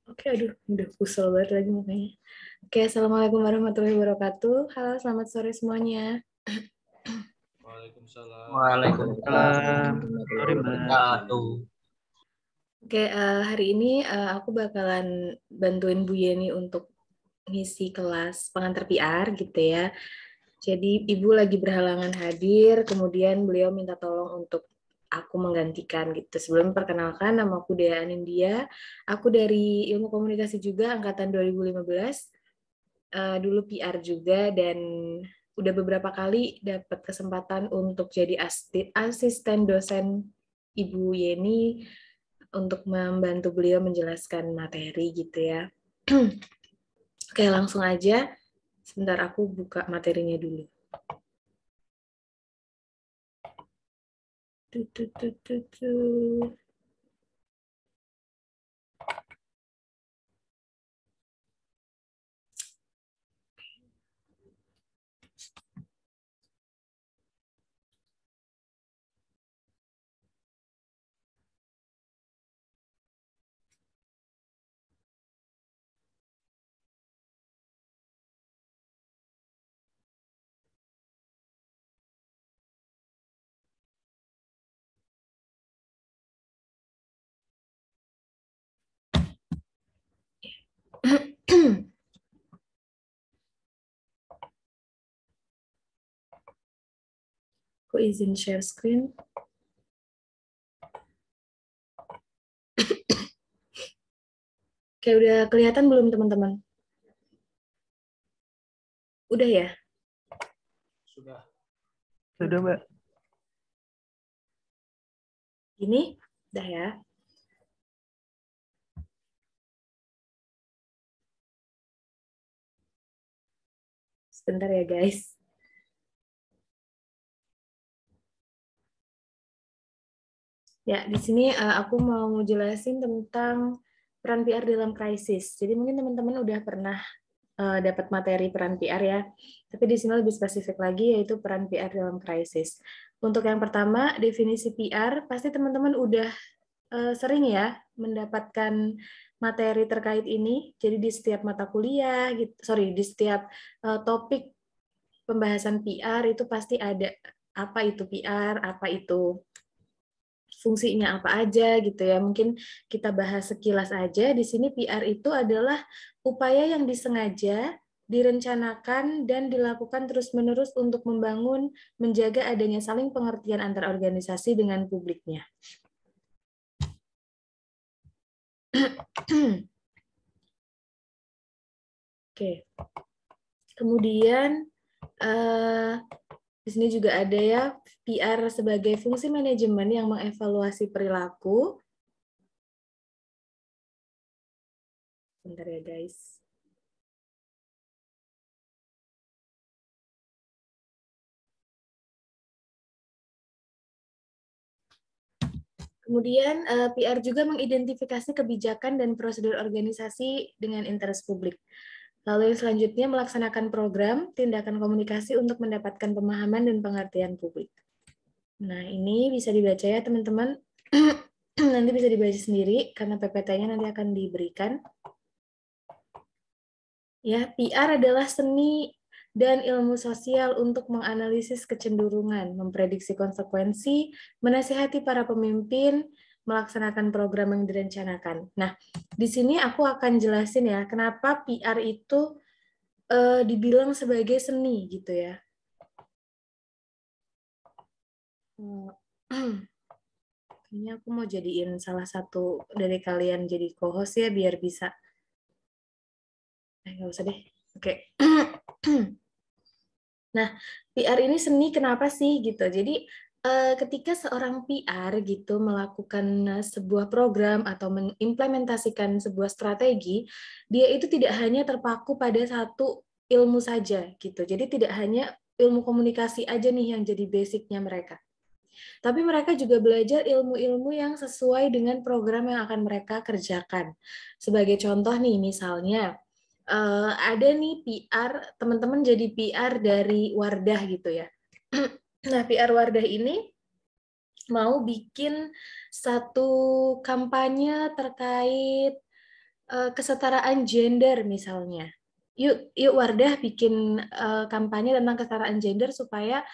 Oke, aduh, udah pusel banget lagi makanya. Oke, Assalamualaikum warahmatullahi wabarakatuh. Halo, selamat sore semuanya. Waalaikumsalam warahmatullahi Waalaikumsalam. Sore, Mbak. wabarakatuh. Oke, hari ini aku bakalan bantuin Bu Yeni untuk ngisi kelas pengantar PR gitu ya. Jadi Ibu lagi berhalangan hadir, kemudian beliau minta tolong untuk aku menggantikan gitu. Sebelum perkenalkan, nama aku Dea Anindya. Aku dari Ilmu Komunikasi juga, angkatan 2015. Dulu PR juga, dan udah beberapa kali dapat kesempatan untuk jadi asisten dosen Ibu Yeni untuk membantu beliau menjelaskan materi gitu ya. Oke, langsung aja. Sebentar aku buka materinya dulu. Tuh, tuh, tuh, tuh, tuh. Aku izin share screen. Oke, udah kelihatan belum teman-teman? Udah ya? Sudah. Sudah, Mbak. Ini? Udah ya? Sebentar ya guys. Ya, di sini aku mau jelasin tentang peran PR dalam krisis. Jadi mungkin teman-teman udah pernah dapat materi peran PR ya. Tapi di sini lebih spesifik lagi yaitu peran PR dalam krisis. Untuk yang pertama, definisi PR pasti teman-teman udah sering ya mendapatkan materi terkait ini. Jadi di setiap mata kuliah gitu, di setiap topik pembahasan PR itu pasti ada apa itu PR, apa itu fungsinya apa aja gitu ya. Mungkin kita bahas sekilas aja. Di sini PR itu adalah upaya yang disengaja, direncanakan, dan dilakukan terus-menerus untuk membangun, menjaga adanya saling pengertian antar organisasi dengan publiknya. Oke. Kemudian di sini juga ada ya PR sebagai fungsi manajemen yang mengevaluasi perilaku. Bentar ya guys. Kemudian PR juga mengidentifikasi kebijakan dan prosedur organisasi dengan interest publik. Lalu yang selanjutnya melaksanakan program tindakan komunikasi untuk mendapatkan pemahaman dan pengertian publik. Nah, ini bisa dibaca ya teman-teman. Nanti bisa dibaca sendiri karena PPT-nya nanti akan diberikan. Ya, PR adalah seni dan ilmu sosial untuk menganalisis kecenderungan, memprediksi konsekuensi, menasihati para pemimpin, melaksanakan program yang direncanakan. Nah, di sini aku akan jelasin ya, kenapa PR itu dibilang sebagai seni gitu ya. Kayaknya aku mau jadiin salah satu dari kalian jadi co-host ya, biar bisa. Nggak usah deh. Oke. Nah, PR ini seni kenapa sih gitu? Jadi ketika seorang PR gitu melakukan sebuah program atau mengimplementasikan sebuah strategi, dia itu tidak hanya terpaku pada satu ilmu saja gitu. Jadi tidak hanya ilmu komunikasi aja nih yang jadi basicnya mereka. Tapi mereka juga belajar ilmu-ilmu yang sesuai dengan program yang akan mereka kerjakan. Sebagai contoh nih, misalnya ada nih PR, teman-teman jadi PR dari Wardah gitu ya. Nah, PR Wardah ini mau bikin satu kampanye terkait kesetaraan gender misalnya. Yuk Wardah bikin kampanye tentang kesetaraan gender supaya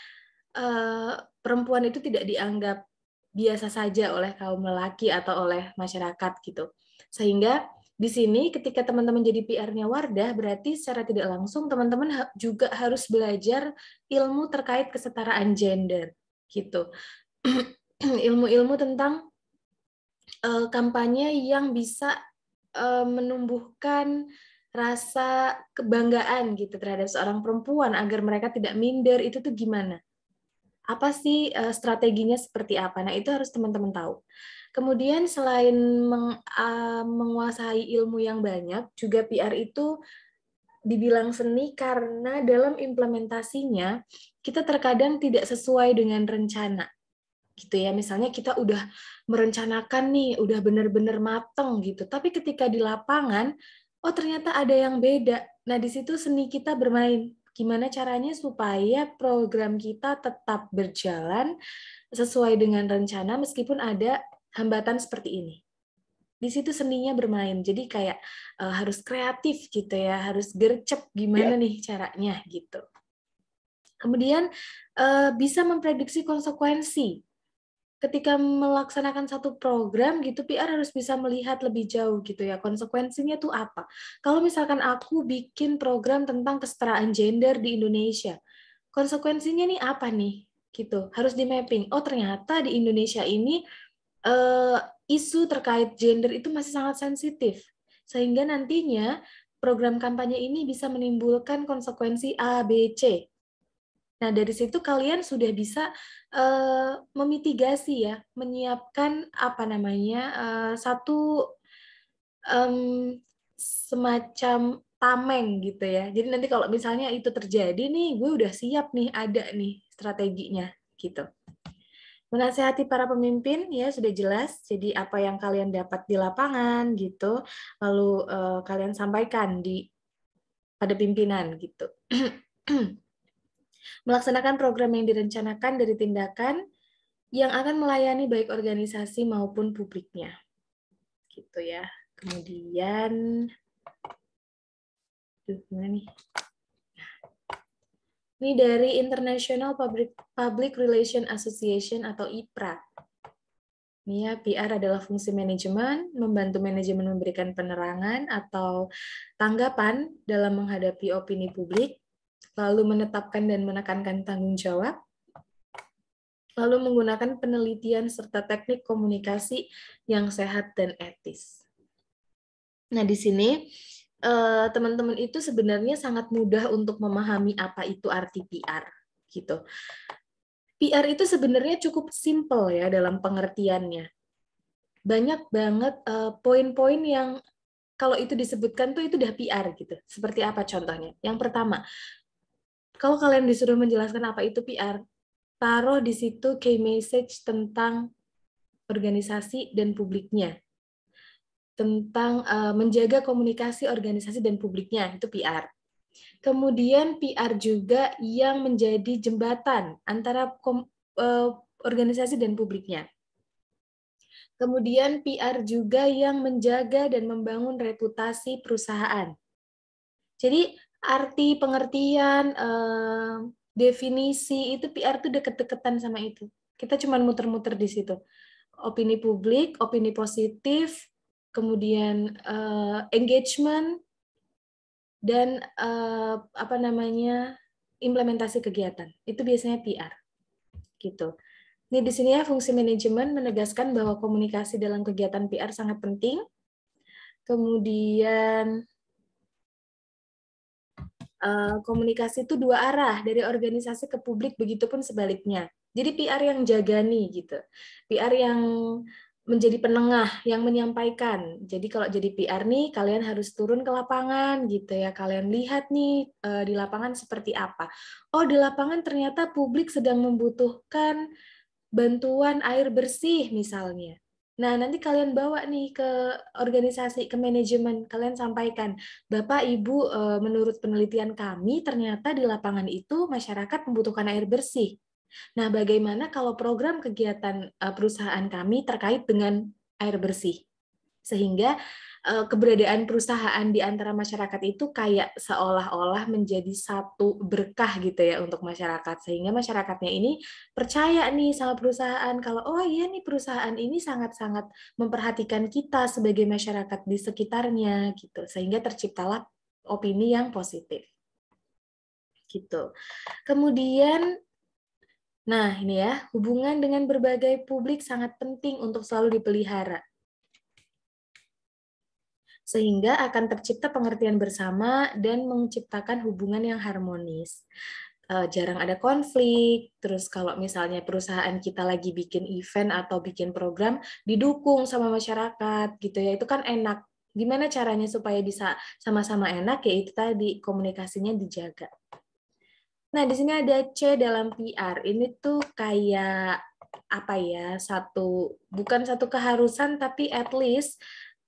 perempuan itu tidak dianggap biasa saja oleh kaum lelaki atau oleh masyarakat gitu. Sehingga di sini ketika teman-teman jadi PR-nya Wardah, berarti secara tidak langsung teman-teman juga harus belajar ilmu terkait kesetaraan gender gitu. Ilmu-ilmu tentang kampanye yang bisa menumbuhkan rasa kebanggaan gitu terhadap seorang perempuan agar mereka tidak minder, itu tuh gimana? Apa sih strateginya seperti apa? Nah, itu harus teman-teman tahu. Kemudian selain menguasai ilmu yang banyak, juga PR itu dibilang seni karena dalam implementasinya kita terkadang tidak sesuai dengan rencana. Gitu ya, misalnya kita udah merencanakan nih, udah benar-benar mateng gitu, tapi ketika di lapangan, oh ternyata ada yang beda. Nah, di situ seni kita bermain. Gimana caranya supaya program kita tetap berjalan sesuai dengan rencana meskipun ada hambatan seperti ini. Di situ seninya bermain. Jadi kayak harus kreatif gitu ya, harus gercep gimana nih caranya gitu. Kemudian bisa memprediksi konsekuensi. Ketika melaksanakan satu program gitu, PR harus bisa melihat lebih jauh gitu ya, konsekuensinya tuh apa. Kalau misalkan aku bikin program tentang kesetaraan gender di Indonesia, konsekuensinya nih apa nih? Gitu, harus di mapping. Oh ternyata di Indonesia ini isu terkait gender itu masih sangat sensitif, sehingga nantinya program kampanye ini bisa menimbulkan konsekuensi A, B, C. Nah, dari situ kalian sudah bisa memitigasi ya, menyiapkan apa namanya satu semacam tameng gitu ya. Jadi nanti kalau misalnya itu terjadi nih, gue udah siap nih, ada nih strateginya gitu. Menasehati para pemimpin ya sudah jelas. Jadi apa yang kalian dapat di lapangan gitu, lalu kalian sampaikan pada pimpinan gitu. Melaksanakan program yang direncanakan dari tindakan yang akan melayani baik organisasi maupun publiknya. Gitu ya. Kemudian gimana nih? Ini dari International Public Relation Association atau IPRA. Ini ya, PR adalah fungsi manajemen, membantu manajemen memberikan penerangan atau tanggapan dalam menghadapi opini publik, lalu menetapkan dan menekankan tanggung jawab, lalu menggunakan penelitian serta teknik komunikasi yang sehat dan etis. Nah, di sini teman-teman itu sebenarnya sangat mudah untuk memahami apa itu arti PR gitu. PR itu sebenarnya cukup simple ya dalam pengertiannya. Banyak banget poin-poin yang kalau itu disebutkan tuh itu udah PR gitu. Seperti apa contohnya? Yang pertama, kalau kalian disuruh menjelaskan apa itu PR, taruh di situ key message tentang organisasi dan publiknya. Tentang menjaga komunikasi organisasi dan publiknya, itu PR. Kemudian PR juga yang menjadi jembatan antara organisasi dan publiknya. Kemudian PR juga yang menjaga dan membangun reputasi perusahaan. Jadi arti, pengertian, definisi itu PR tuh deket-deketan sama itu. Kita cuma muter-muter di situ. Opini publik, opini positif, kemudian engagement, dan apa namanya implementasi kegiatan. Itu biasanya PR. Gitu. Ini di sini ya fungsi manajemen menegaskan bahwa komunikasi dalam kegiatan PR sangat penting. Kemudian komunikasi itu dua arah, dari organisasi ke publik, begitupun sebaliknya. Jadi PR yang jaga nih gitu. PR yang menjadi penengah, yang menyampaikan. Jadi kalau jadi PR nih, kalian harus turun ke lapangan gitu ya. Kalian lihat nih di lapangan seperti apa. Oh, di lapangan ternyata publik sedang membutuhkan bantuan air bersih misalnya. Nah, nanti kalian bawa nih ke organisasi, ke manajemen, kalian sampaikan, Bapak, Ibu, menurut penelitian kami, ternyata di lapangan itu masyarakat membutuhkan air bersih. Nah, bagaimana kalau program kegiatan perusahaan kami terkait dengan air bersih? Sehingga keberadaan perusahaan di antara masyarakat itu kayak seolah-olah menjadi satu berkah gitu ya untuk masyarakat. Sehingga masyarakatnya ini percaya nih sama perusahaan kalau oh iya nih perusahaan ini sangat-sangat memperhatikan kita sebagai masyarakat di sekitarnya gitu. Sehingga terciptalah opini yang positif. Gitu. Kemudian nah ini ya, hubungan dengan berbagai publik sangat penting untuk selalu dipelihara. Sehingga akan tercipta pengertian bersama dan menciptakan hubungan yang harmonis. Jarang ada konflik, terus kalau misalnya perusahaan kita lagi bikin event atau bikin program, didukung sama masyarakat, gitu ya, itu kan enak. Gimana caranya supaya bisa sama-sama enak, ya itu tadi, komunikasinya dijaga. Nah, di sini ada C dalam PR. Ini tuh kayak, apa ya, bukan satu keharusan, tapi at least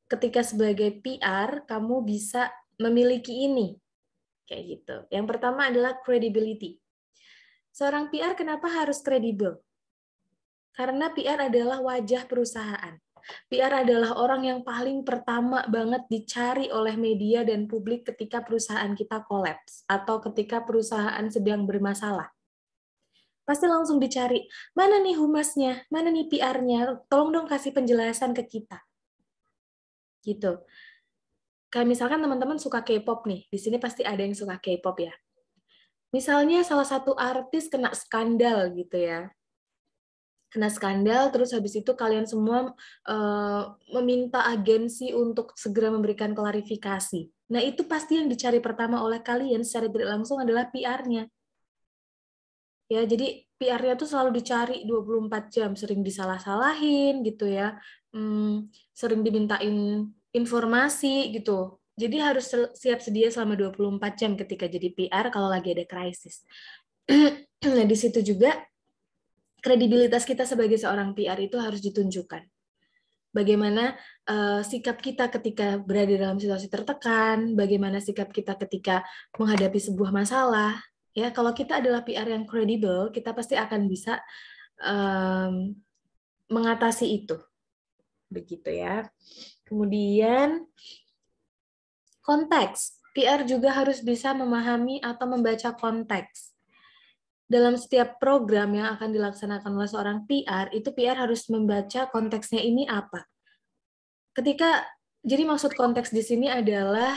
ketika sebagai PR, kamu bisa memiliki ini. Kayak gitu. Yang pertama adalah credibility. Seorang PR kenapa harus kredibel? Karena PR adalah wajah perusahaan. PR adalah orang yang paling pertama banget dicari oleh media dan publik ketika perusahaan kita kolaps atau ketika perusahaan sedang bermasalah. Pasti langsung dicari, mana nih humasnya, mana nih PR-nya, tolong dong kasih penjelasan ke kita. Gitu. Kayak misalkan teman-teman suka K-pop nih, di sini pasti ada yang suka K-pop ya. Misalnya salah satu artis kena skandal gitu ya. Kena skandal, terus habis itu kalian semua meminta agensi untuk segera memberikan klarifikasi. Nah, itu pasti yang dicari pertama oleh kalian secara tidak langsung adalah PR-nya. Ya, jadi PR-nya tuh selalu dicari 24 jam, sering disalah-salahin gitu ya. Sering dimintain informasi gitu. Jadi harus siap sedia selama 24 jam ketika jadi PR kalau lagi ada krisis. Nah, di situ juga kredibilitas kita sebagai seorang PR itu harus ditunjukkan. Bagaimana sikap kita ketika berada dalam situasi tertekan, bagaimana sikap kita ketika menghadapi sebuah masalah. Ya, kalau kita adalah PR yang kredibel, kita pasti akan bisa mengatasi itu. Begitu ya. Kemudian konteks. PR juga harus bisa memahami atau membaca konteks. Dalam setiap program yang akan dilaksanakan oleh seorang PR, itu PR harus membaca konteksnya ini apa. Jadi maksud konteks di sini adalah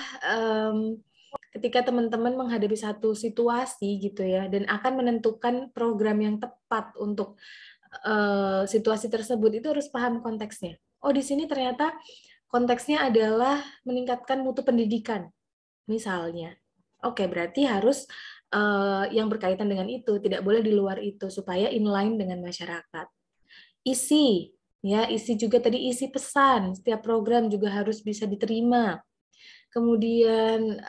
ketika teman-teman menghadapi satu situasi gitu ya, dan akan menentukan program yang tepat untuk situasi tersebut, itu harus paham konteksnya. Oh, di sini ternyata konteksnya adalah meningkatkan mutu pendidikan, misalnya. Oke, berarti harus yang berkaitan dengan itu, tidak boleh di luar itu, supaya inline dengan masyarakat. Isi, ya, isi juga tadi isi pesan, setiap program juga harus bisa diterima. Kemudian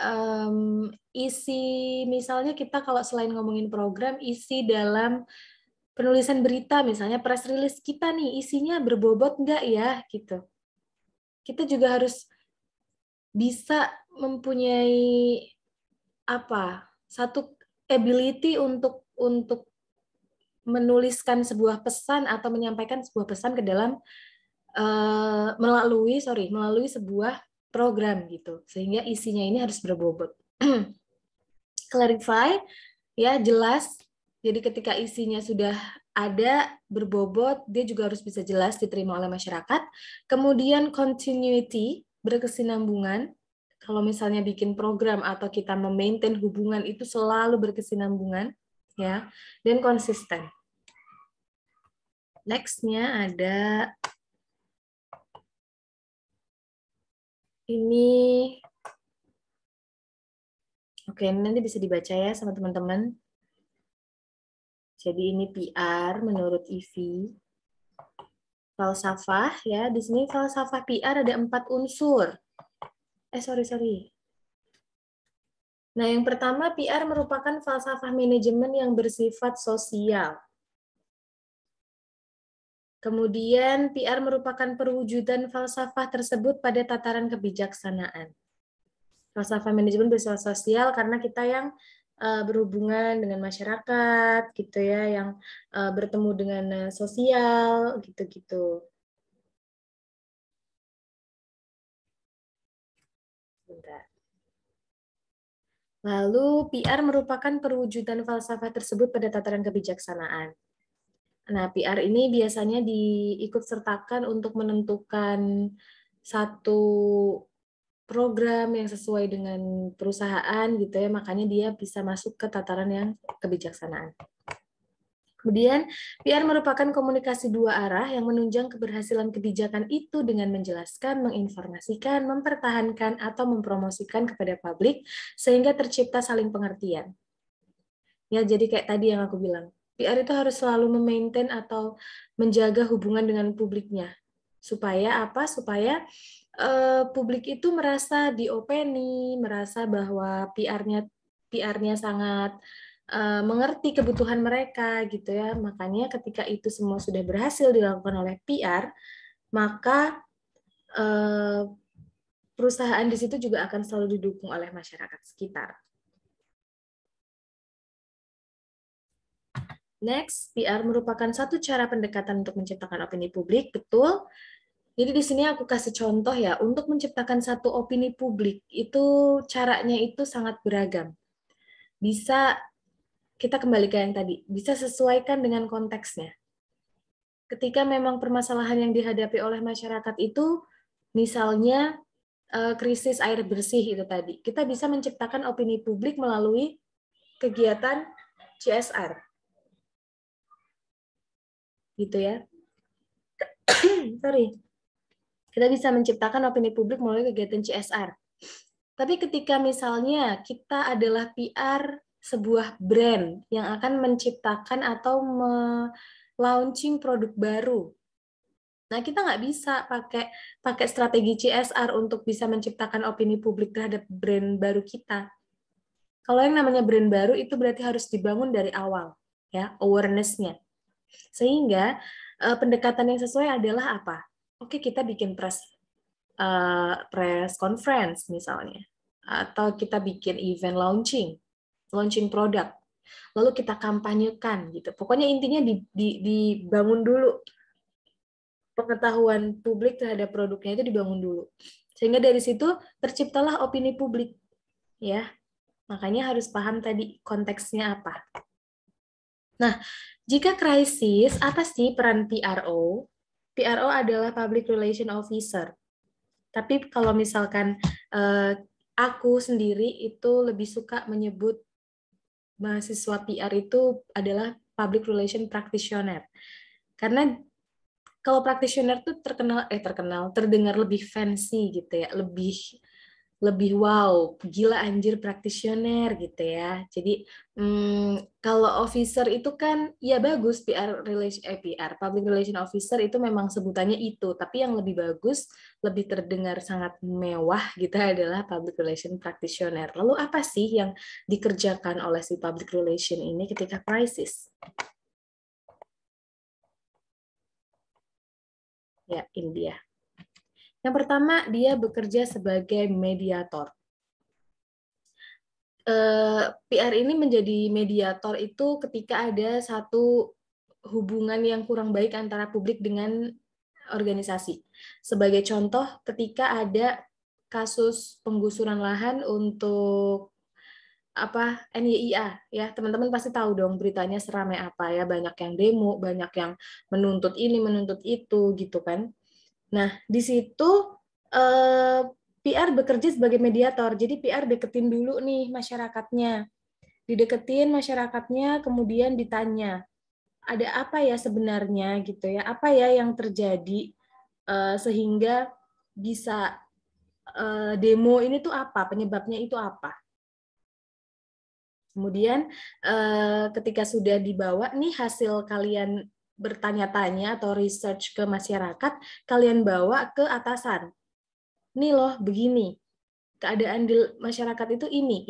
isi, misalnya kita kalau selain ngomongin program, isi dalam penulisan berita, misalnya press release kita nih, isinya berbobot nggak ya, gitu. Kita juga harus bisa mempunyai satu ability untuk menuliskan sebuah pesan atau menyampaikan sebuah pesan ke dalam melalui sebuah program gitu, sehingga isinya ini harus berbobot. Clarify, ya, jelas. Jadi ketika isinya sudah ada, berbobot, dia juga harus bisa jelas diterima oleh masyarakat. Kemudian continuity, berkesinambungan. Kalau misalnya bikin program atau kita memaintain hubungan itu selalu berkesinambungan, ya, dan konsisten. Next-nya ada ini. Oke, nanti bisa dibaca ya sama teman-teman. Jadi ini PR menurut Ivy. Falsafah ya, di sini falsafah PR ada 4 unsur. Sorry. Nah, yang pertama PR merupakan falsafah manajemen yang bersifat sosial. Kemudian PR merupakan perwujudan falsafah tersebut pada tataran kebijaksanaan. Falsafah manajemen bersifat sosial karena kita yang berhubungan dengan masyarakat gitu ya, yang bertemu dengan sosial gitu-gitu. Sebentar. Lalu PR merupakan perwujudan falsafah tersebut pada tataran kebijaksanaan. Nah, PR ini biasanya diikutsertakan untuk menentukan satu program yang sesuai dengan perusahaan gitu ya, makanya dia bisa masuk ke tataran yang kebijaksanaan. Kemudian, PR merupakan komunikasi dua arah yang menunjang keberhasilan kebijakan itu dengan menjelaskan, menginformasikan, mempertahankan, atau mempromosikan kepada publik sehingga tercipta saling pengertian. Ya, jadi kayak tadi yang aku bilang, PR itu harus selalu memaintain atau menjaga hubungan dengan publiknya. Supaya apa? Supaya publik itu merasa diopeni, merasa bahwa PR-nya sangat mengerti kebutuhan mereka gitu ya. Makanya ketika itu semua sudah berhasil dilakukan oleh PR, maka perusahaan di situ juga akan selalu didukung oleh masyarakat sekitar. Next, PR merupakan satu cara pendekatan untuk menciptakan opini publik, betul. Jadi di sini aku kasih contoh ya, untuk menciptakan satu opini publik, itu caranya itu sangat beragam. Bisa, kita kembali ke yang tadi, bisa sesuaikan dengan konteksnya. Ketika memang permasalahan yang dihadapi oleh masyarakat itu, misalnya krisis air bersih itu tadi, kita bisa menciptakan opini publik melalui kegiatan CSR. Gitu ya. Sorry. Kita bisa menciptakan opini publik melalui kegiatan CSR. Tapi ketika misalnya kita adalah PR sebuah brand yang akan menciptakan atau launching produk baru, nah kita nggak bisa pakai strategi CSR untuk bisa menciptakan opini publik terhadap brand baru kita. Kalau yang namanya brand baru itu berarti harus dibangun dari awal, ya, awareness-nya. Sehingga pendekatan yang sesuai adalah apa? Oke, kita bikin press conference misalnya, atau kita bikin event launching produk, lalu kita kampanyekan gitu. Pokoknya intinya dibangun dulu pengetahuan publik terhadap produknya, itu dibangun dulu, sehingga dari situ terciptalah opini publik, ya. Makanya harus paham tadi konteksnya apa. Nah, jika krisis, apa sih peran PRO? PRO adalah Public Relation Officer. Tapi kalau misalkan aku sendiri itu lebih suka menyebut mahasiswa PR itu adalah Public Relation Practitioner. Karena kalau practitioner tuh terdengar lebih fancy gitu ya, lebih wow, gila anjir practitioner gitu ya. Jadi kalau officer itu kan ya bagus, public relation officer itu memang sebutannya itu, tapi yang lebih bagus, lebih terdengar sangat mewah gitu adalah public relation practitioner. Lalu apa sih yang dikerjakan oleh si public relation ini ketika krisis? Ya, ini dia. Yang pertama, dia bekerja sebagai mediator. PR ini menjadi mediator itu ketika ada satu hubungan yang kurang baik antara publik dengan organisasi. Sebagai contoh, ketika ada kasus penggusuran lahan untuk NYIA, ya teman-teman pasti tahu dong beritanya seramai apa ya, banyak yang demo, banyak yang menuntut ini, menuntut itu, gitu kan. Nah, di situ PR bekerja sebagai mediator. Jadi PR deketin dulu nih masyarakatnya. Dideketin masyarakatnya, kemudian ditanya, ada apa ya sebenarnya gitu ya? Apa ya yang terjadi sehingga bisa demo ini tuh apa? Penyebabnya itu apa? Kemudian ketika sudah dibawa nih hasil kalian bertanya-tanya atau research ke masyarakat, kalian bawa ke atasan. Nih loh, begini. Keadaan di masyarakat itu ini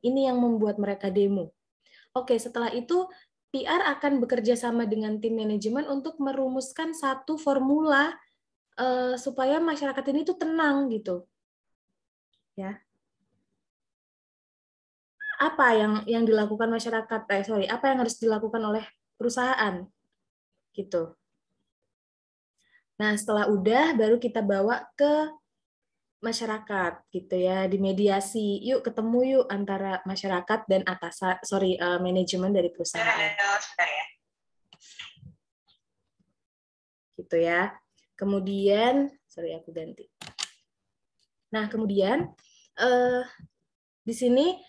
yang membuat mereka demo. Oke, setelah itu PR akan bekerja sama dengan tim manajemen untuk merumuskan satu formula supaya masyarakat ini tuh tenang gitu. Ya. Apa yang dilakukan masyarakat? Apa yang harus dilakukan oleh perusahaan? Gitu. Nah, setelah udah baru kita bawa ke masyarakat gitu ya, dimediasi. Yuk ketemu yuk antara masyarakat dan atasan, manajemen dari perusahaan. Gitu ya. Kemudian, aku ganti. Nah, kemudian di sini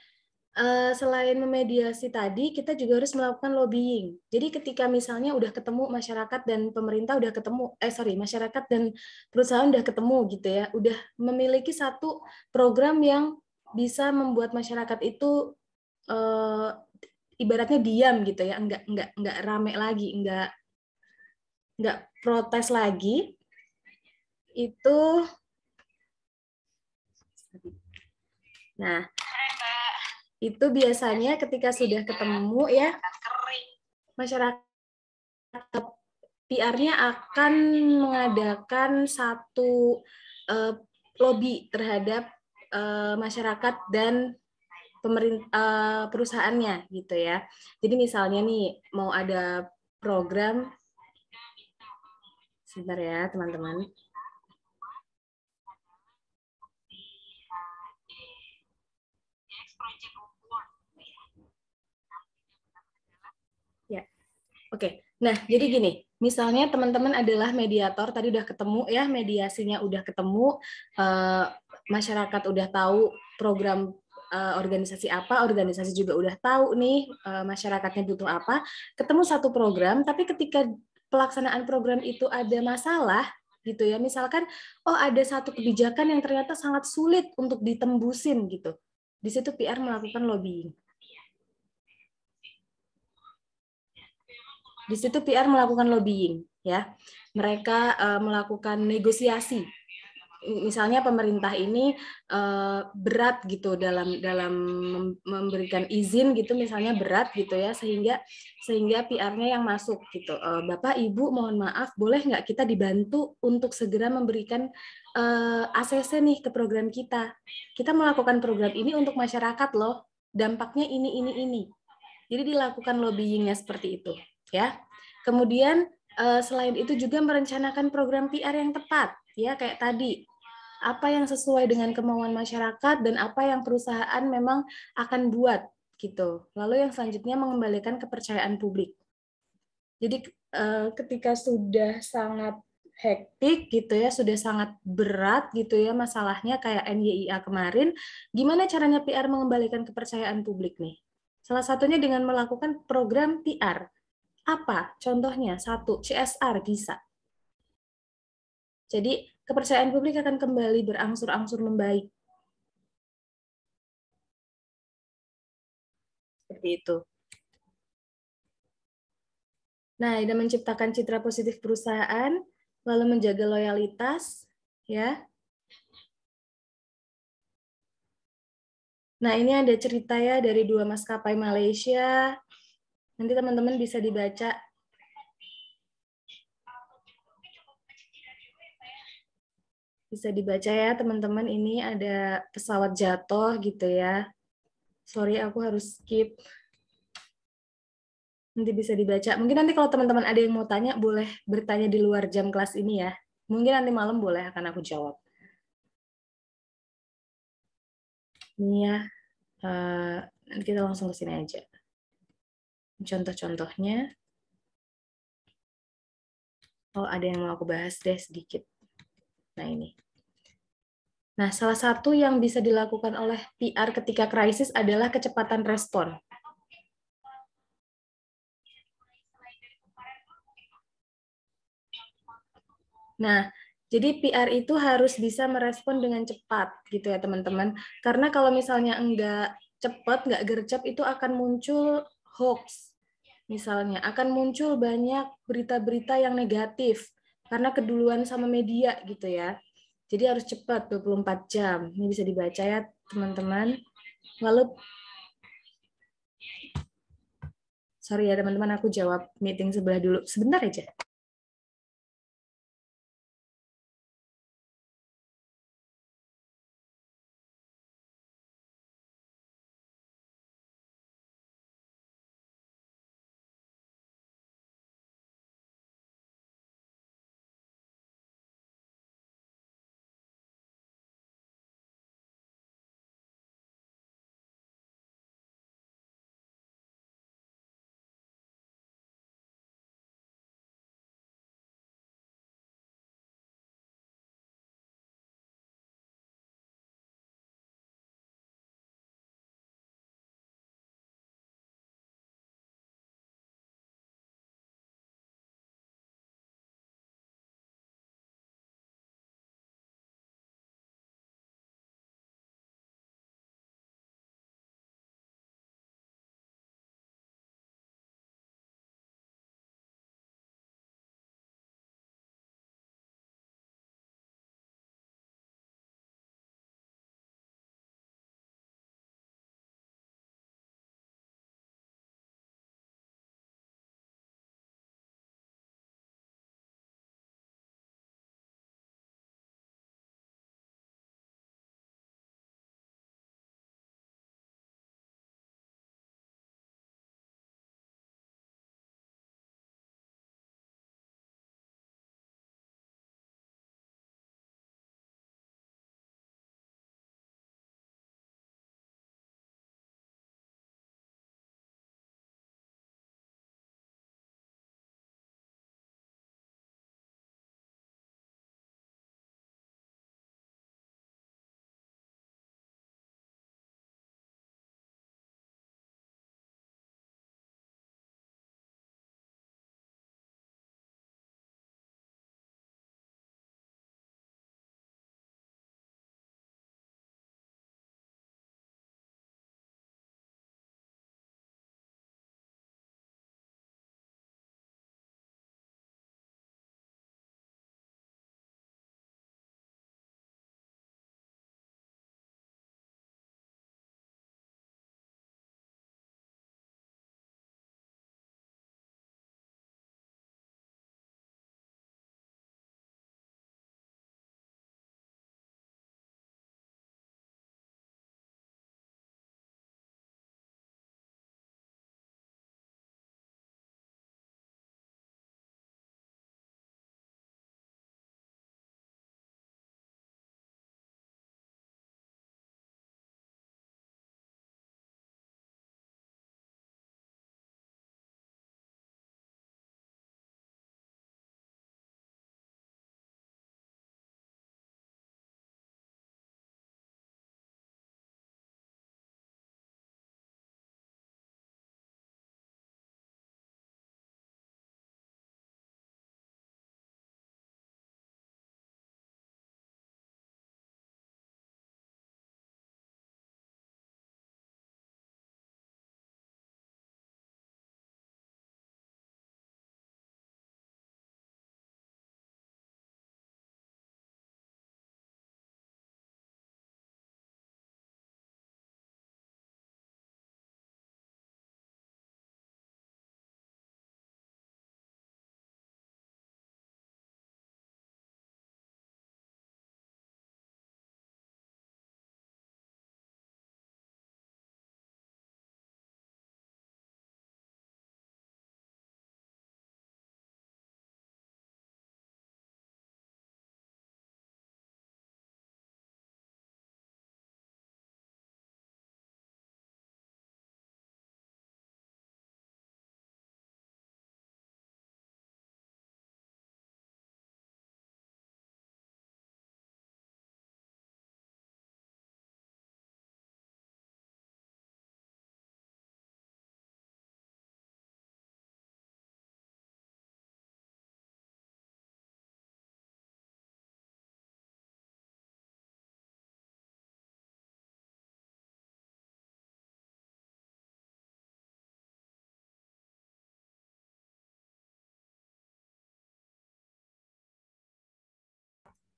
selain memediasi tadi, kita juga harus melakukan lobbying. Jadi ketika misalnya udah ketemu masyarakat dan pemerintah udah ketemu, masyarakat dan perusahaan udah ketemu gitu ya, udah memiliki satu program yang bisa membuat masyarakat itu ibaratnya diam gitu ya, enggak rame lagi, enggak protes lagi. Itu, nah, itu biasanya ketika sudah ketemu ya, masyarakat PR-nya akan mengadakan satu lobby terhadap masyarakat dan perusahaannya gitu ya. Jadi misalnya nih mau ada program, sebentar ya teman-teman. Ya, oke. Nah, jadi gini, misalnya teman-teman adalah mediator, tadi udah ketemu ya, mediasinya udah ketemu, masyarakat udah tahu program organisasi apa, organisasi juga udah tahu nih masyarakatnya butuh apa, ketemu satu program, tapi ketika pelaksanaan program itu ada masalah, gitu ya, misalkan, oh ada satu kebijakan yang ternyata sangat sulit untuk ditembusin gitu, di situ PR melakukan lobbying. Di situ PR melakukan lobbying, ya. Mereka melakukan negosiasi. Misalnya pemerintah ini berat gitu dalam memberikan izin gitu, misalnya berat gitu ya, sehingga PR-nya yang masuk gitu. Bapak Ibu mohon maaf, boleh nggak kita dibantu untuk segera memberikan ACC nih ke program kita. Kita melakukan program ini untuk masyarakat loh. Dampaknya ini. Jadi dilakukan lobbyingnya seperti itu, ya. Kemudian selain itu juga merencanakan program PR yang tepat, ya kayak tadi. Apa yang sesuai dengan kemauan masyarakat dan apa yang perusahaan memang akan buat gitu. Lalu yang selanjutnya mengembalikan kepercayaan publik. Jadi ketika sudah sangat hektik gitu ya, sudah sangat berat gitu ya masalahnya kayak NYIA kemarin, gimana caranya PR mengembalikan kepercayaan publik nih? Salah satunya dengan melakukan program PR. Apa? Contohnya, satu, CSR bisa. Jadi, kepercayaan publik akan kembali berangsur-angsur membaik. Seperti itu. Nah, dan menciptakan citra positif perusahaan, lalu menjaga loyalitas, ya. Nah, ini ada cerita ya dari 2 maskapai Malaysia. Nanti teman-teman bisa dibaca. Bisa dibaca ya, teman-teman. Ini ada pesawat jatuh gitu ya. Sorry, aku harus skip. Nanti bisa dibaca. Mungkin nanti kalau teman-teman ada yang mau tanya, boleh bertanya di luar jam kelas ini ya. Mungkin nanti malam boleh akan aku jawab. Ini ya, nanti kita langsung ke sini aja. Contoh-contohnya. Oh, ada yang mau aku bahas deh sedikit. Nah, ini. Nah, salah satu yang bisa dilakukan oleh PR ketika krisis adalah kecepatan respon. Nah, jadi PR itu harus bisa merespon dengan cepat, gitu ya teman-teman. Karena kalau misalnya enggak cepat, enggak gercep, itu akan muncul hoax. Misalnya, akan muncul banyak berita-berita yang negatif, karena keduluan sama media, gitu ya. Jadi harus cepat, 24 jam. Ini bisa dibaca ya teman-teman. Lalu, sorry ya teman-teman, aku jawab meeting sebelah dulu. Sebentar aja.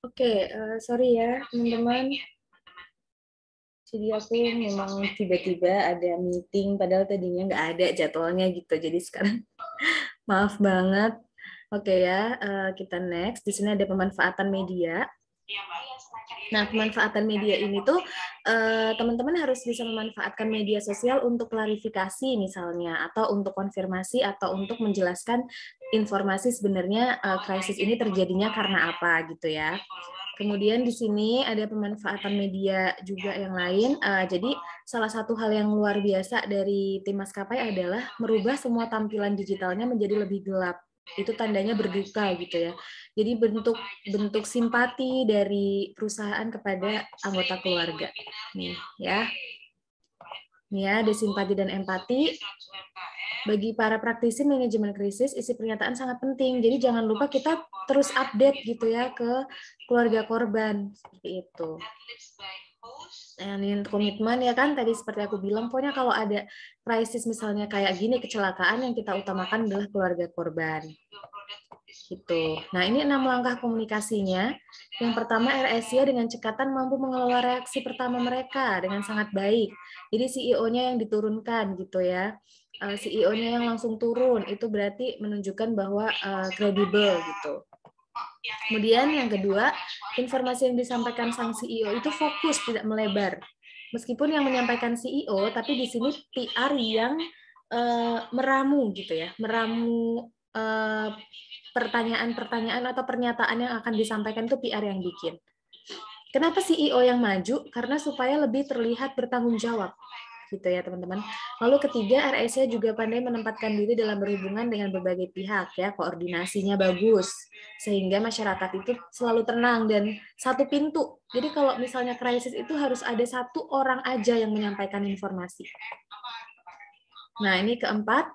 Oke, sorry ya teman-teman. Jadi aku memang tiba-tiba ada meeting, padahal tadinya nggak ada jadwalnya gitu. Jadi sekarang maaf banget. Oke ya, kita next. Di sini ada pemanfaatan media. Nah, pemanfaatan media ini tuh teman-teman harus bisa memanfaatkan media sosial untuk klarifikasi misalnya, atau untuk konfirmasi, atau untuk menjelaskan informasi sebenarnya krisis ini terjadinya karena apa gitu ya. Kemudian di sini ada pemanfaatan media juga yang lain. Jadi salah satu hal yang luar biasa dari tim maskapai adalah merubah semua tampilan digitalnya menjadi lebih gelap. Itu tandanya berduka gitu ya. Jadi bentuk bentuk simpati dari perusahaan kepada anggota keluarga. Nih ya. Nih ya, ada simpati dan empati. Bagi para praktisi manajemen krisis, isi pernyataan sangat penting. Jadi jangan lupa kita terus update gitu ya ke keluarga korban seperti itu. Dan komitmen ya kan tadi seperti aku bilang, pokoknya kalau ada krisis misalnya kayak gini kecelakaan yang kita utamakan adalah keluarga korban. Gitu. Nah, ini 6 langkah komunikasinya. Yang pertama, AirAsia dengan cekatan mampu mengelola reaksi pertama mereka dengan sangat baik. Jadi CEO-nya yang diturunkan gitu ya. CEO-nya yang langsung turun, itu berarti menunjukkan bahwa kredibel gitu. Kemudian yang kedua, informasi yang disampaikan sang CEO itu fokus, tidak melebar. Meskipun yang menyampaikan CEO, tapi di sini PR yang meramu gitu ya, meramu pertanyaan-pertanyaan atau pernyataan yang akan disampaikan itu PR yang bikin. Kenapa CEO yang maju? Karena supaya lebih terlihat bertanggung jawab gitu ya teman-teman. Lalu ketiga, RSC juga pandai menempatkan diri dalam berhubungan dengan berbagai pihak ya, koordinasinya bagus sehingga masyarakat itu selalu tenang dan satu pintu. Jadi kalau misalnya krisis itu harus ada satu orang aja yang menyampaikan informasi. Nah, ini keempat,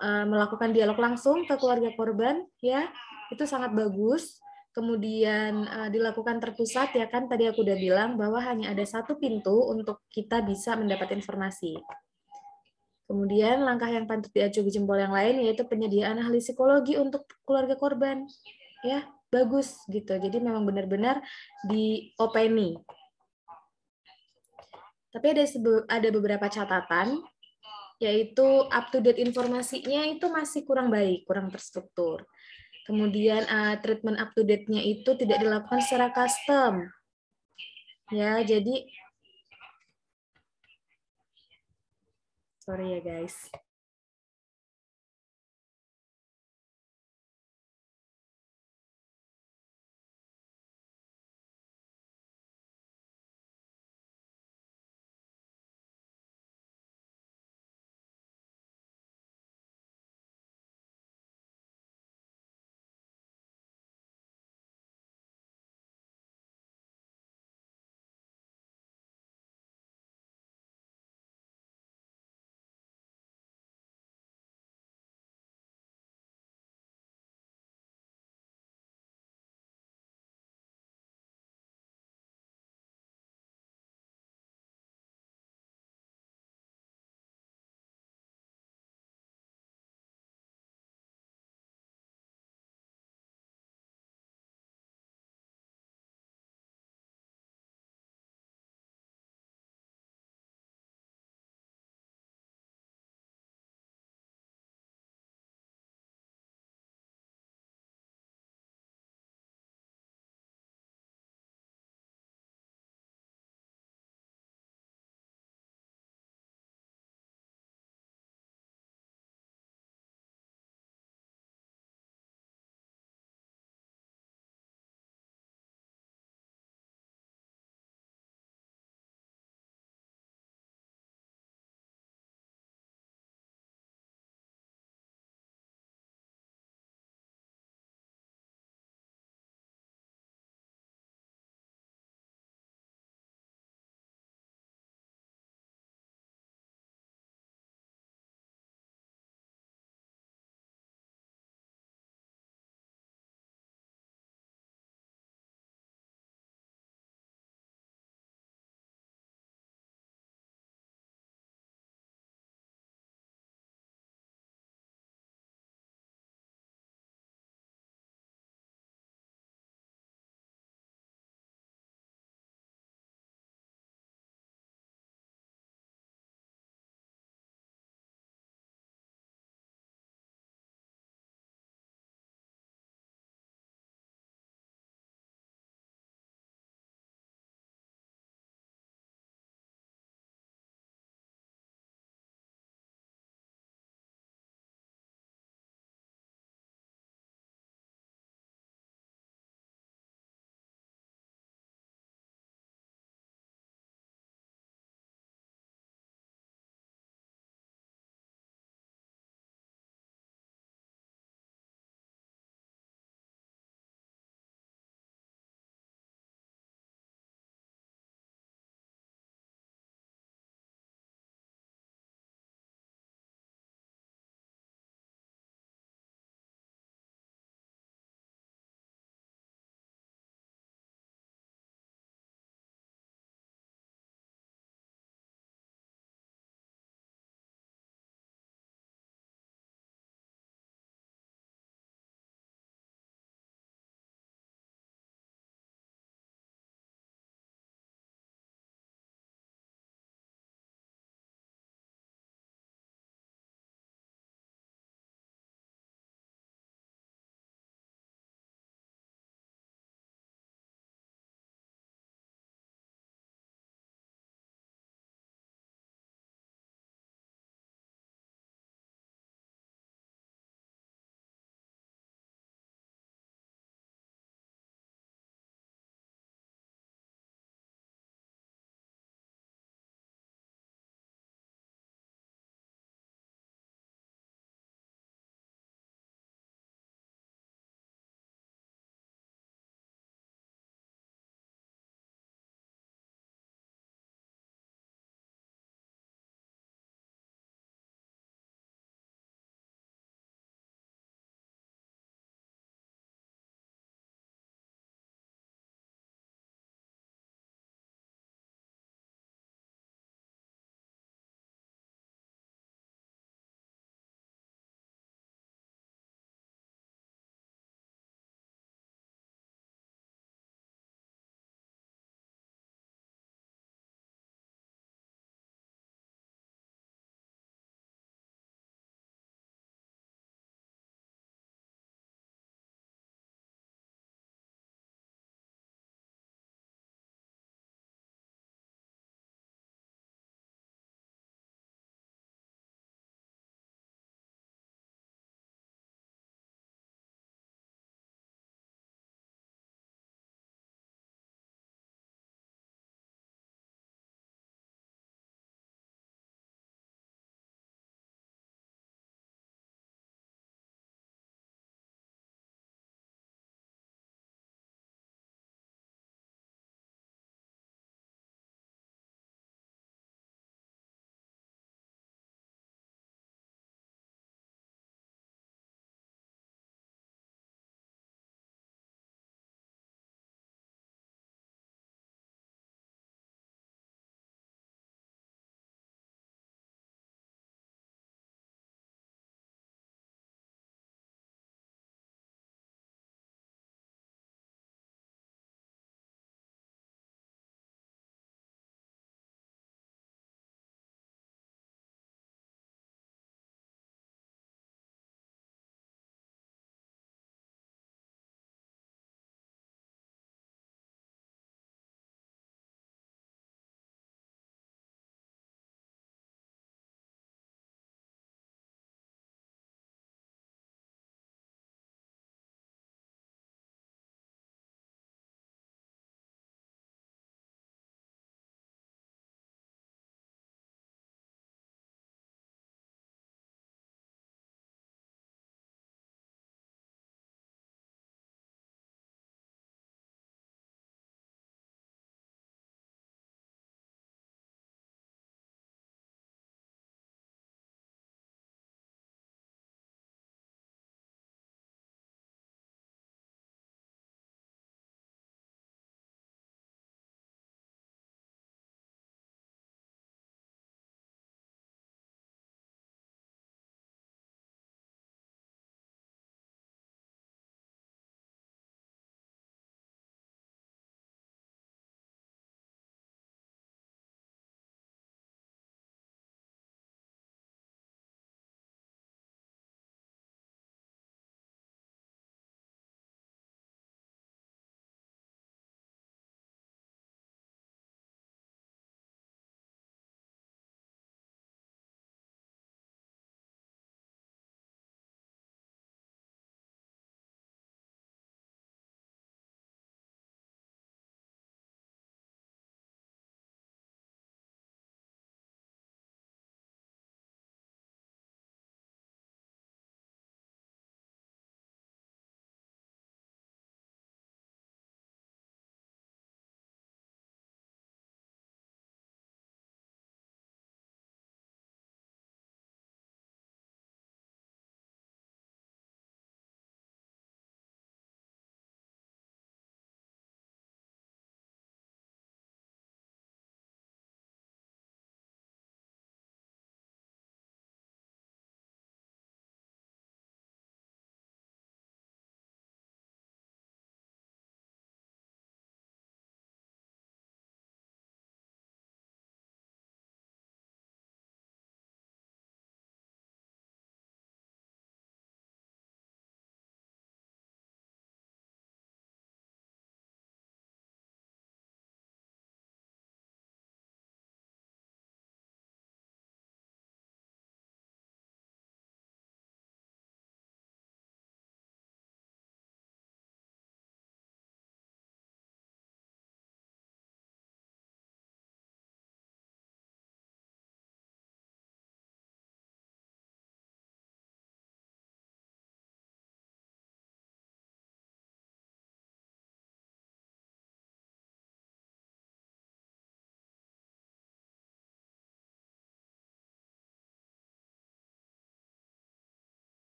melakukan dialog langsung ke keluarga korban ya, itu sangat bagus. Kemudian dilakukan terpusat ya kan, tadi aku udah bilang bahwa hanya ada satu pintu untuk kita bisa mendapat informasi. Kemudian langkah yang patut diacungi jempol yang lain yaitu penyediaan ahli psikologi untuk keluarga korban. Ya, bagus gitu. Jadi memang benar-benar diopeni. Tapi ada beberapa catatan, yaitu up to date informasinya itu masih kurang baik, kurang terstruktur. Kemudian treatment up to date-nya itu tidak dilakukan secara custom. Ya, jadi sorry ya guys.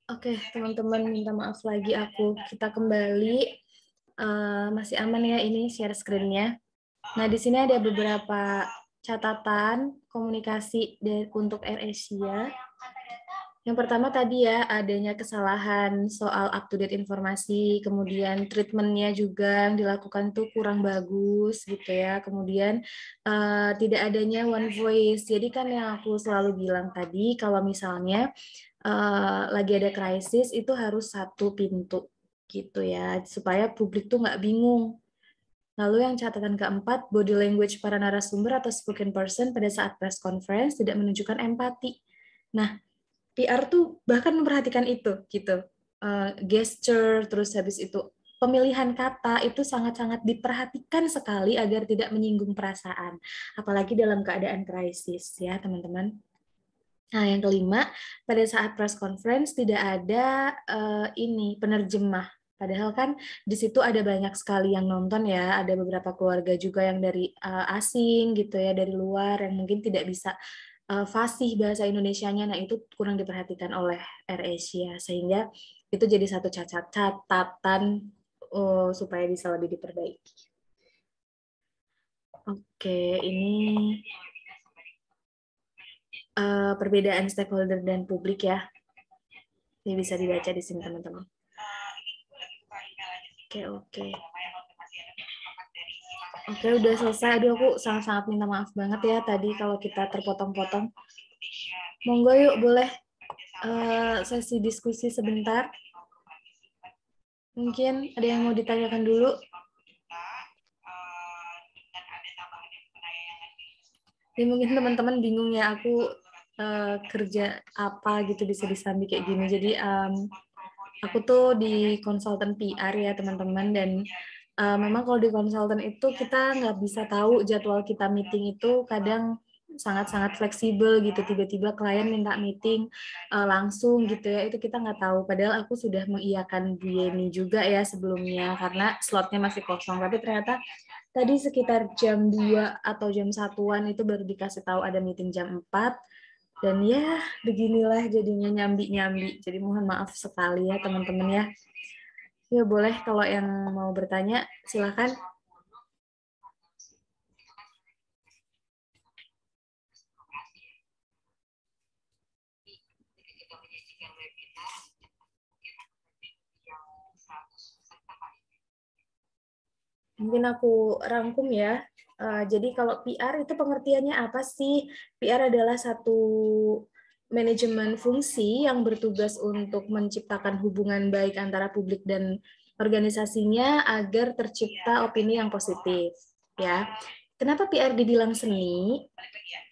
Oke, teman-teman, minta maaf lagi kita kembali. Masih aman ya ini share screen-nya. Nah, di sini ada beberapa catatan komunikasi untuk AirAsia. Yang pertama tadi ya, adanya kesalahan soal up-to-date informasi, kemudian treatment-nya juga yang dilakukan tuh kurang bagus gitu ya, kemudian tidak adanya one voice. Jadi kan yang aku selalu bilang tadi, kalau misalnya lagi ada krisis itu harus satu pintu gitu ya, supaya publik tuh nggak bingung. Lalu yang catatan keempat, body language para narasumber atau spoken person pada saat press conference tidak menunjukkan empati. Nah, PR tuh bahkan memperhatikan itu gitu. Gesture, terus habis itu pemilihan kata itu sangat-sangat diperhatikan sekali agar tidak menyinggung perasaan. Apalagi dalam keadaan krisis ya, teman-teman. Nah, yang kelima, pada saat press conference tidak ada penerjemah. Padahal kan di situ ada banyak sekali yang nonton ya, ada beberapa keluarga juga yang dari asing gitu ya, dari luar yang mungkin tidak bisa fasih bahasa Indonesianya. Nah, itu kurang diperhatikan oleh AirAsia sehingga itu jadi satu catatan supaya bisa lebih diperbaiki. Oke, ini perbedaan stakeholder dan publik ya. Ini bisa dibaca di sini teman-teman. Oke. Oke, udah selesai. Aduh, aku sangat-sangat minta maaf banget ya tadi kalau kita terpotong-potong. Monggo yuk, boleh sesi diskusi sebentar. Mungkin ada yang mau ditanyakan dulu. Ini mungkin teman-teman bingung ya, aku kerja apa gitu bisa disambi kayak gini. Jadi aku tuh di konsultan PR ya teman-teman, dan memang kalau di konsultan itu kita nggak bisa tahu jadwal kita meeting itu kadang sangat-sangat fleksibel gitu, tiba-tiba klien minta meeting langsung gitu ya, itu kita nggak tahu. Padahal aku sudah mengiyakan Bu Yeni juga ya sebelumnya karena slotnya masih kosong, tapi ternyata tadi sekitar jam 2 atau jam 1-an itu baru dikasih tahu ada meeting jam 4. Dan ya, beginilah jadinya nyambi-nyambi. Jadi mohon maaf sekali ya teman-teman ya. Ya boleh kalau yang mau bertanya, silakan. Mungkin aku rangkum ya. Jadi kalau PR itu pengertiannya apa sih? PR adalah satu manajemen fungsi yang bertugas untuk menciptakan hubungan baik antara publik dan organisasinya agar tercipta opini yang positif. Ya, kenapa PR dibilang seni?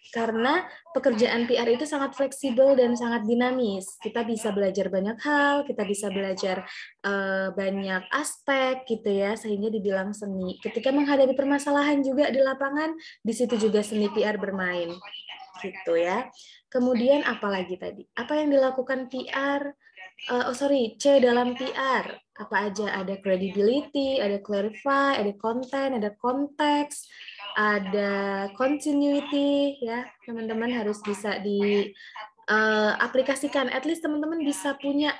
Karena pekerjaan PR itu sangat fleksibel dan sangat dinamis. Kita bisa belajar banyak hal, kita bisa belajar banyak aspek gitu ya, sehingga dibilang seni. Ketika menghadapi permasalahan juga di lapangan, di situ juga seni PR bermain. Gitu ya. Kemudian apa lagi tadi? Apa yang dilakukan PR? C dalam PR. Apa aja? Ada credibility, ada clarify, ada content, ada konteks, ada continuity ya. Teman-teman harus bisa aplikasikan. At least teman-teman bisa punya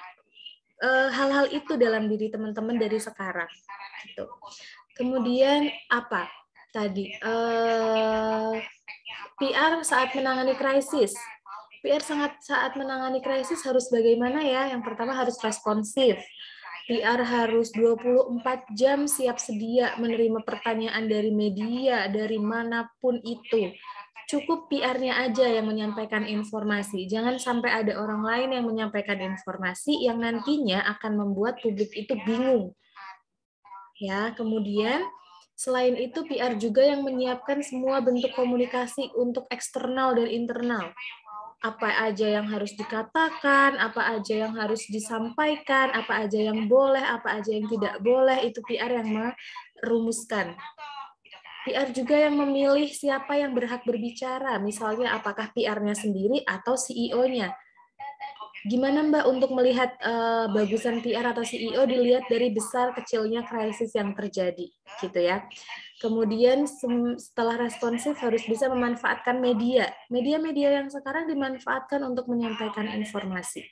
hal-hal itu dalam diri teman-teman dari sekarang. Gitu. Kemudian apa tadi? PR saat menangani krisis. PR saat menangani krisis harus bagaimana ya? Yang pertama harus responsif. PR harus 24 jam siap sedia menerima pertanyaan dari media, dari manapun itu. Cukup PR-nya aja yang menyampaikan informasi. Jangan sampai ada orang lain yang menyampaikan informasi yang nantinya akan membuat publik itu bingung. Ya, kemudian selain itu PR juga yang menyiapkan semua bentuk komunikasi untuk eksternal dan internal. Apa aja yang harus dikatakan, apa aja yang harus disampaikan, apa aja yang boleh, apa aja yang tidak boleh, itu PR yang merumuskan. PR juga yang memilih siapa yang berhak berbicara, misalnya apakah PR-nya sendiri atau CEO-nya. Gimana Mbak untuk melihat bagusan PR atau CEO dilihat dari besar kecilnya krisis yang terjadi, gitu ya. Kemudian setelah responsif harus bisa memanfaatkan media. Media-media yang sekarang dimanfaatkan untuk menyampaikan informasi.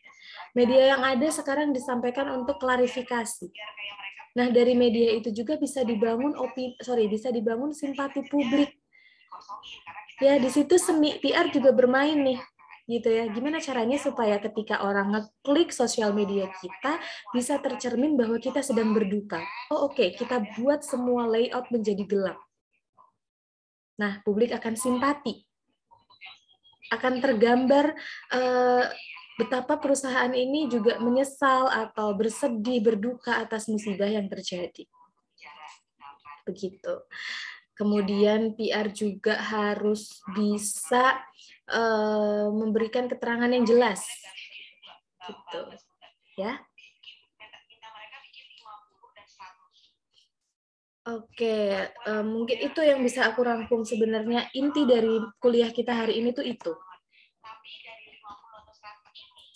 Media yang ada sekarang disampaikan untuk klarifikasi. Nah, dari media itu juga bisa dibangun bisa dibangun simpati publik. Ya, di situ seni PR juga bermain nih. Gitu ya. Gimana caranya supaya ketika orang ngeklik sosial media kita bisa tercermin bahwa kita sedang berduka. Oh, oke, kita buat semua layout menjadi gelap. Nah, publik akan simpati. Akan tergambar betapa perusahaan ini juga menyesal atau bersedih, berduka atas musibah yang terjadi. Begitu. Kemudian PR juga harus bisa memberikan keterangan yang jelas. Gitu. Ya. Oke, mungkin itu yang bisa aku rangkum sebenarnya inti dari kuliah kita hari ini tuh itu.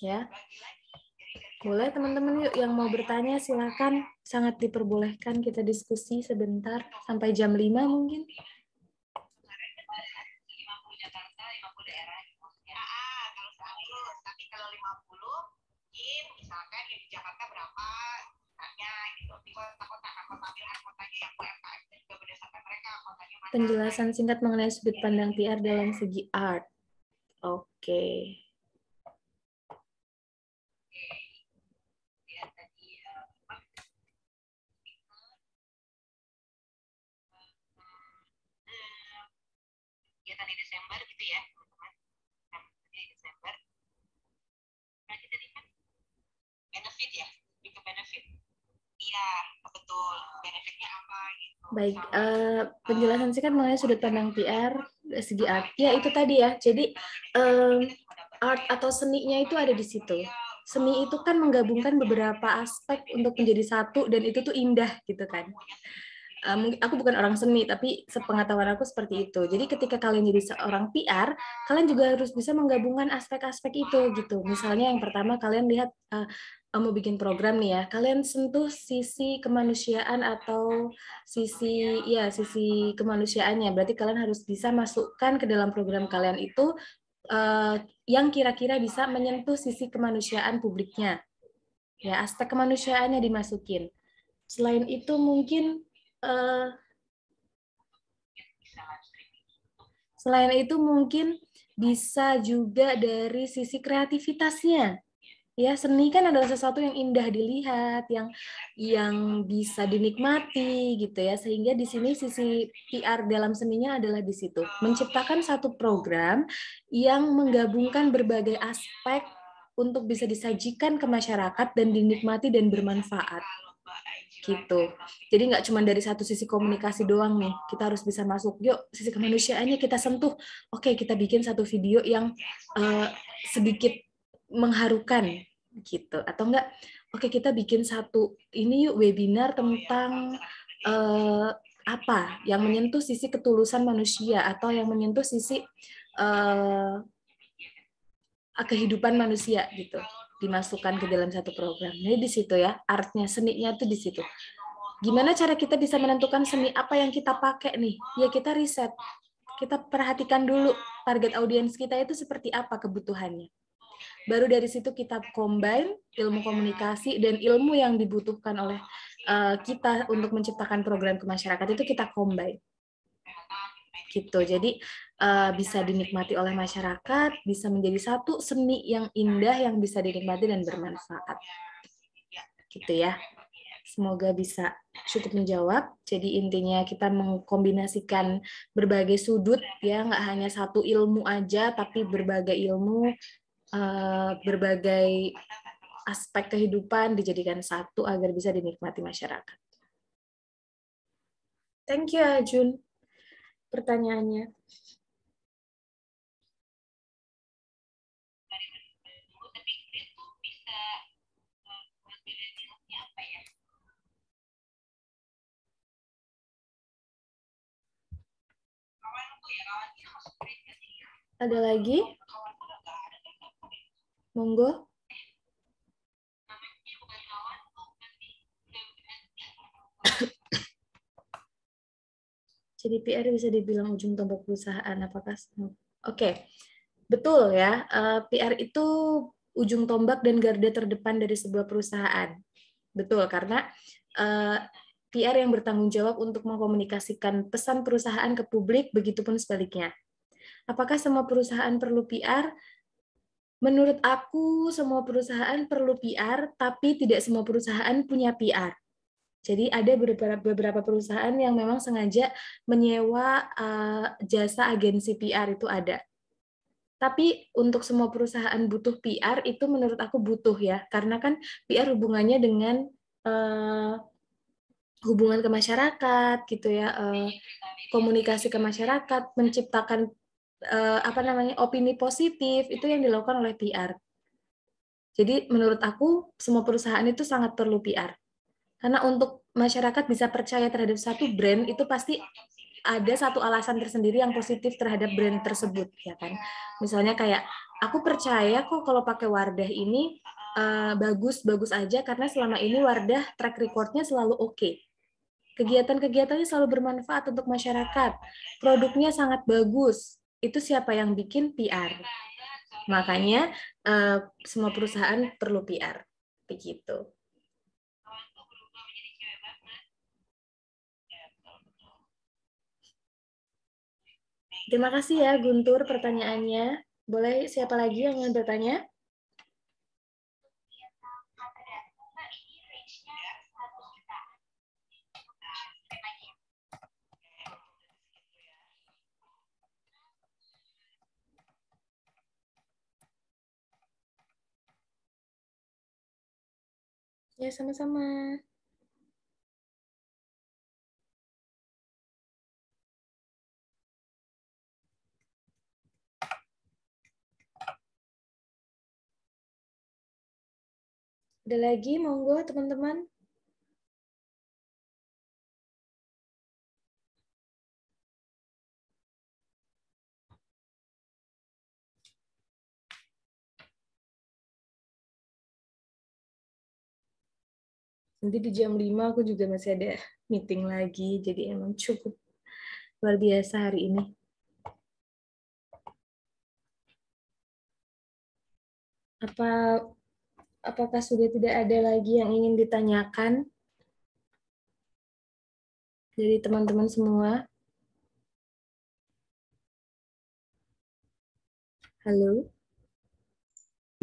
Ya. Boleh teman-teman yuk yang mau bertanya silakan, sangat diperbolehkan kita diskusi sebentar sampai jam 5 mungkin. Penjelasan singkat mengenai sudut pandang PR dalam segi art. Oke. Kegiatan di Desember gitu ya, teman-teman. Di Desember. Nah, kita di benefit ya, lebih ke benefit. Iya, betul. Benefitnya apa gitu. Baik, penjelasan singkat mengenai sudut pandang PR segi art. Ya, itu tadi ya. Jadi art atau seninya itu ada di situ. Seni itu kan menggabungkan beberapa aspek untuk menjadi satu dan itu tuh indah gitu kan. Aku bukan orang seni, tapi sepengetahuan aku seperti itu. Jadi ketika kalian jadi seorang PR, kalian juga harus bisa menggabungkan aspek-aspek itu gitu. Misalnya yang pertama kalian lihat mau bikin program nih ya, kalian sentuh sisi kemanusiaan atau sisi kemanusiaannya. Berarti kalian harus bisa masukkan ke dalam program kalian itu yang kira-kira bisa menyentuh sisi kemanusiaan publiknya. Ya, aspek kemanusiaannya dimasukin. Selain itu mungkin bisa juga dari sisi kreativitasnya. Ya, seni kan adalah sesuatu yang indah dilihat, yang bisa dinikmati gitu ya. Sehingga di sini sisi PR dalam seninya adalah di situ. Menciptakan satu program yang menggabungkan berbagai aspek untuk bisa disajikan ke masyarakat dan dinikmati dan bermanfaat. Gitu. Jadi nggak cuma dari satu sisi komunikasi doang nih. Kita harus bisa masuk, yuk sisi kemanusiaannya kita sentuh. Oke, kita bikin satu video yang sedikit mengharukan gitu. Atau enggak, oke kita bikin satu ini yuk webinar tentang apa yang menyentuh sisi ketulusan manusia atau yang menyentuh sisi kehidupan manusia gitu, dimasukkan ke dalam satu program. Jadi di situ ya, artnya, seninya tuh di situ. Gimana cara kita bisa menentukan seni apa yang kita pakai nih? Ya kita riset. Kita perhatikan dulu target audiens kita itu seperti apa kebutuhannya. Baru dari situ kita combine ilmu komunikasi dan ilmu yang dibutuhkan oleh kita untuk menciptakan program ke masyarakat itu kita combine. Gitu. Jadi bisa dinikmati oleh masyarakat, bisa menjadi satu seni yang indah yang bisa dinikmati dan bermanfaat. Gitu ya. Semoga bisa cukup menjawab. Jadi intinya kita mengkombinasikan berbagai sudut ya, nggak hanya satu ilmu aja, tapi berbagai ilmu, berbagai aspek kehidupan dijadikan satu agar bisa dinikmati masyarakat. Thank you, Ajun. Pertanyaannya. Ada lagi? Monggo. Jadi PR bisa dibilang ujung tombak perusahaan. Apakah? Oke, betul ya. PR itu ujung tombak dan garda terdepan dari sebuah perusahaan. Betul, karena PR yang bertanggung jawab untuk mengkomunikasikan pesan perusahaan ke publik, begitupun sebaliknya. Apakah semua perusahaan perlu PR? Menurut aku, semua perusahaan perlu PR, tapi tidak semua perusahaan punya PR. Jadi ada beberapa perusahaan yang memang sengaja menyewa jasa agensi PR, itu ada. Tapi untuk semua perusahaan butuh PR, itu menurut aku butuh ya, karena kan PR hubungannya dengan hubungan ke masyarakat gitu ya, komunikasi ke masyarakat, menciptakan opini positif, itu yang dilakukan oleh PR. Jadi menurut aku semua perusahaan itu sangat perlu PR. Karena untuk masyarakat bisa percaya terhadap satu brand, itu pasti ada satu alasan tersendiri yang positif terhadap brand tersebut, ya kan? Misalnya kayak, aku percaya kok kalau pakai Wardah ini bagus aja karena selama ini Wardah track record-nya selalu oke. Kegiatan-kegiatannya selalu bermanfaat untuk masyarakat. Produknya sangat bagus. Itu siapa yang bikin? PR. Makanya semua perusahaan perlu PR. Begitu. Terima kasih ya Guntur pertanyaannya. Boleh siapa lagi yang ingin bertanya? Ya, sama-sama. Ada lagi, monggo teman-teman. Nanti di jam 5 aku juga masih ada meeting lagi, jadi emang cukup luar biasa hari ini. Apakah sudah tidak ada lagi yang ingin ditanyakan dari teman-teman semua? Halo?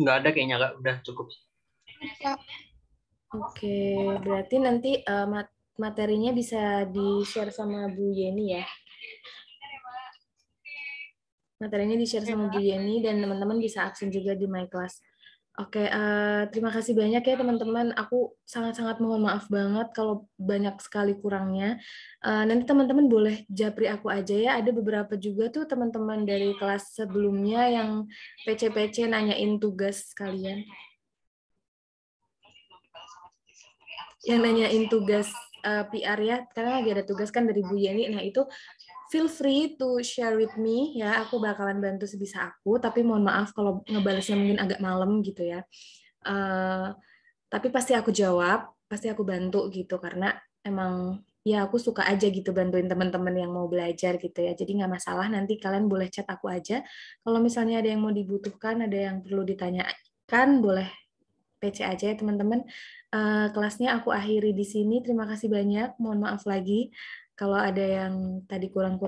Nggak ada kayaknya, Kak. Udah cukup. Oke, berarti nanti materinya bisa di-share sama Bu Yeni ya. Materinya di-share sama Bu Yeni dan teman-teman bisa aksen juga di My Class. Oke, terima kasih banyak ya teman-teman. Aku sangat-sangat mohon maaf banget kalau banyak sekali kurangnya. Nanti teman-teman boleh japri aku aja ya. Ada beberapa juga tuh teman-teman dari kelas sebelumnya yang PC-PC nanyain tugas kalian. Yang nanyain tugas PR ya, karena lagi ada tugas kan dari Bu Yeni. Nah itu feel free to share with me ya, aku bakalan bantu sebisa aku, tapi mohon maaf kalau ngebalesnya mungkin agak malam gitu ya. Tapi pasti aku jawab, pasti aku bantu gitu, karena emang ya aku suka aja gitu bantuin teman-teman yang mau belajar gitu ya. Jadi nggak masalah, nanti kalian boleh chat aku aja. Kalau misalnya ada yang mau dibutuhkan, ada yang perlu ditanyakan, boleh PC aja ya teman-teman. Kelasnya aku akhiri di sini. Terima kasih banyak. Mohon maaf lagi kalau ada yang tadi kurang-kurang.